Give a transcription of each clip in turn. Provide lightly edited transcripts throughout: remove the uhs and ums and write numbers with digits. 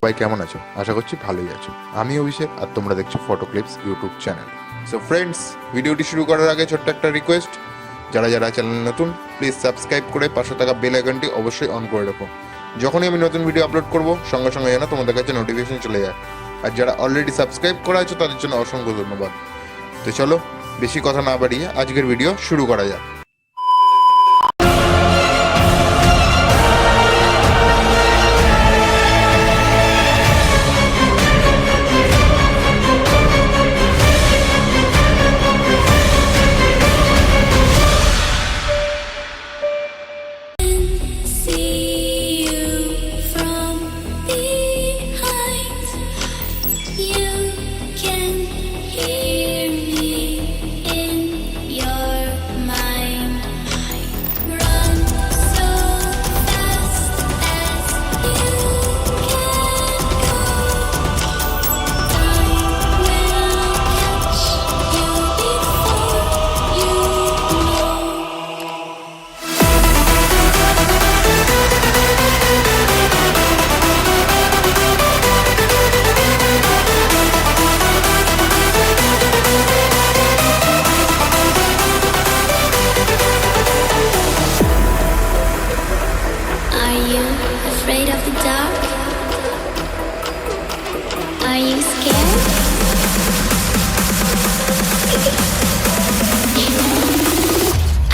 সবাই কেমন আছো? আশা করছি ভালোই আছো। আমি অভিষেক আর তোমরা দেখছো ফটোক্লিপস ইউটিউব চ্যানেল। সো ফ্রেন্ডস, ভিডিওটি শুরু করার আগে ছোট্ট একটা রিকোয়েস্ট, যারা যারা চ্যানেল নতুন প্লিজ সাবস্ক্রাইব করে পাশে থাকা বেল আইকনটি অবশ্যই অন করে রাখো। যখনই আমি নতুন ভিডিও আপলোড করব সঙ্গে সঙ্গে যেন তোমাদের কাছে নোটিফিকেশন চলে যায়। আর যারা অলরেডি সাবস্ক্রাইব করা আছে তাদের জন্য অসংখ্য ধন্যবাদ। তো চলো বেশি কথা না বাড়িয়ে আজকের ভিডিও শুরু করা যাক। Afraid of the dark? Are you scared?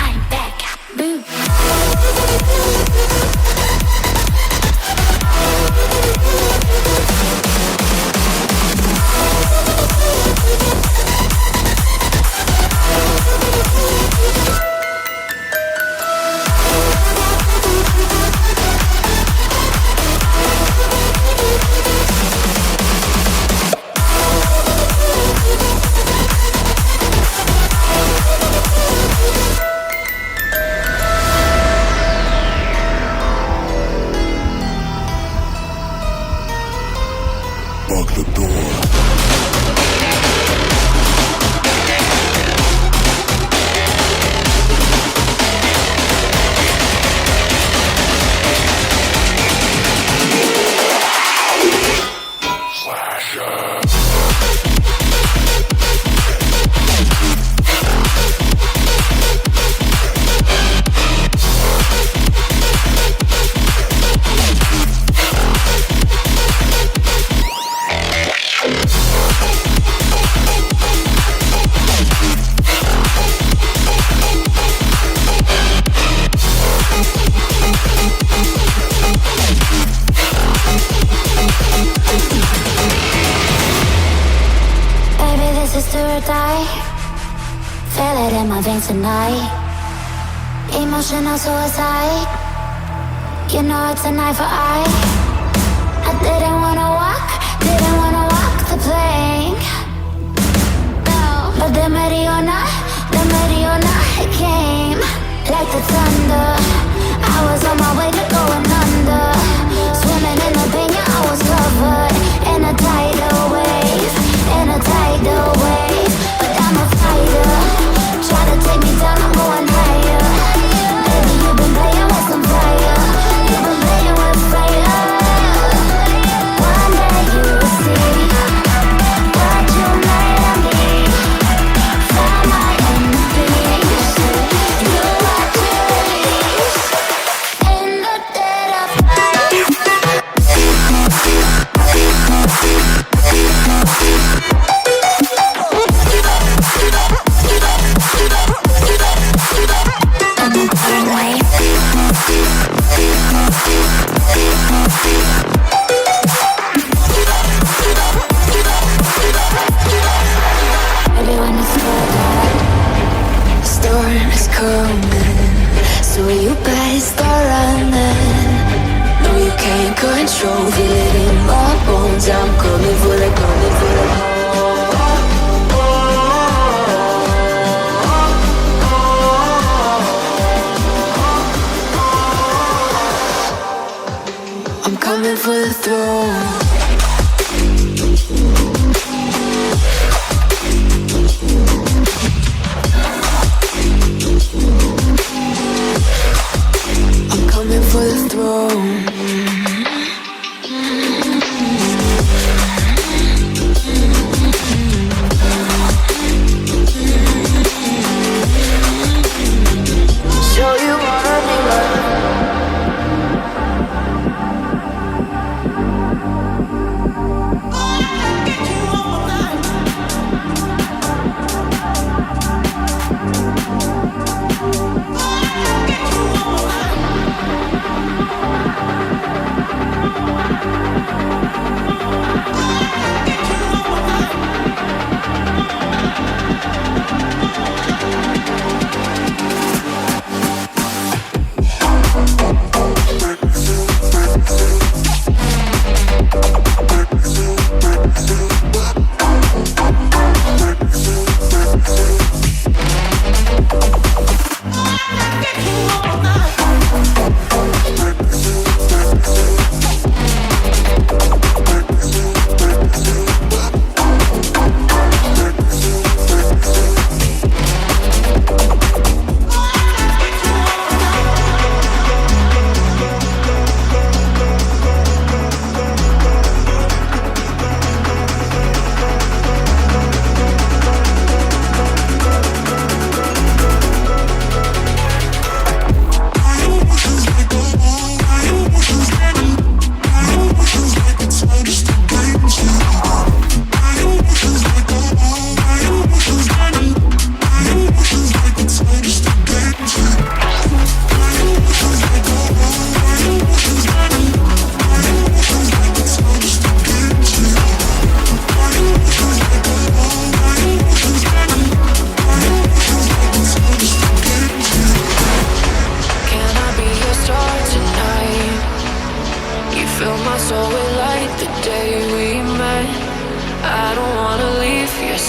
I'm back. Boom. Lock the door. Do or die. Feel it in my veins tonight. Emotional suicide. You know it's an eye for eye. I didn't wanna walk the plank. No, but the Mariona, it came like the thunder. I was on my way to going under. Swimming in the pain, yeah, I was covered in a tidal wave. In a tidal wave, but I'm a fighter. Try to take me down, I'm going higher. Baby, you've been playing with some fire. You've been playing with fire. One day you will see what you made of me. From my enemies, do what you release.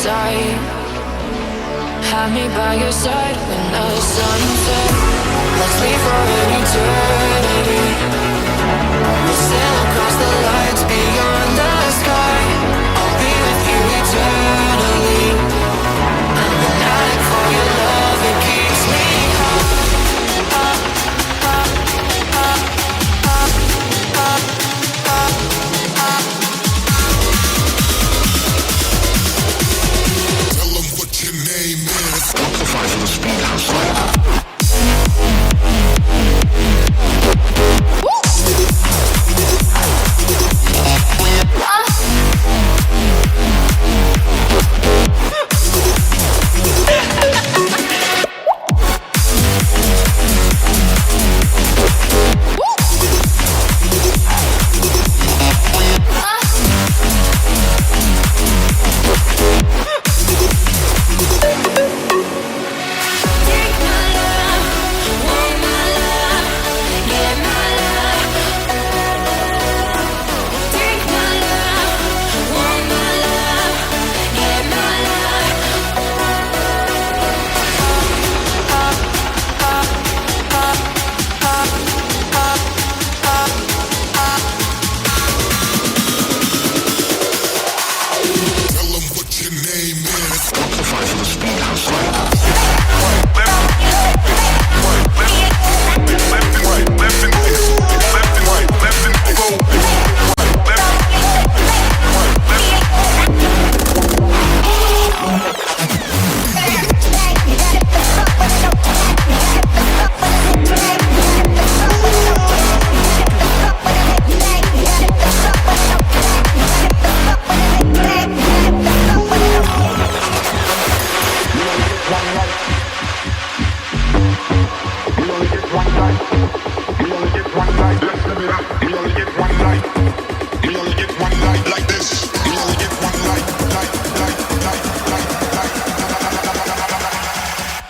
sight. Have me by your side when the sunset. Let's leave for an eternity. We'll sail across the lights beyond the sky. I'll be with you eternally. I'm an addict for your love, it keeps me high. Tell them what your name is. Amplify for the speed house. Tell them what your name is. Amplify for the speed house.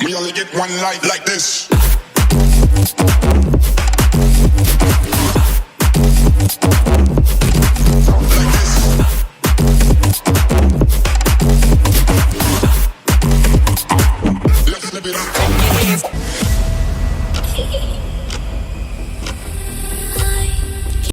We only get one life like this.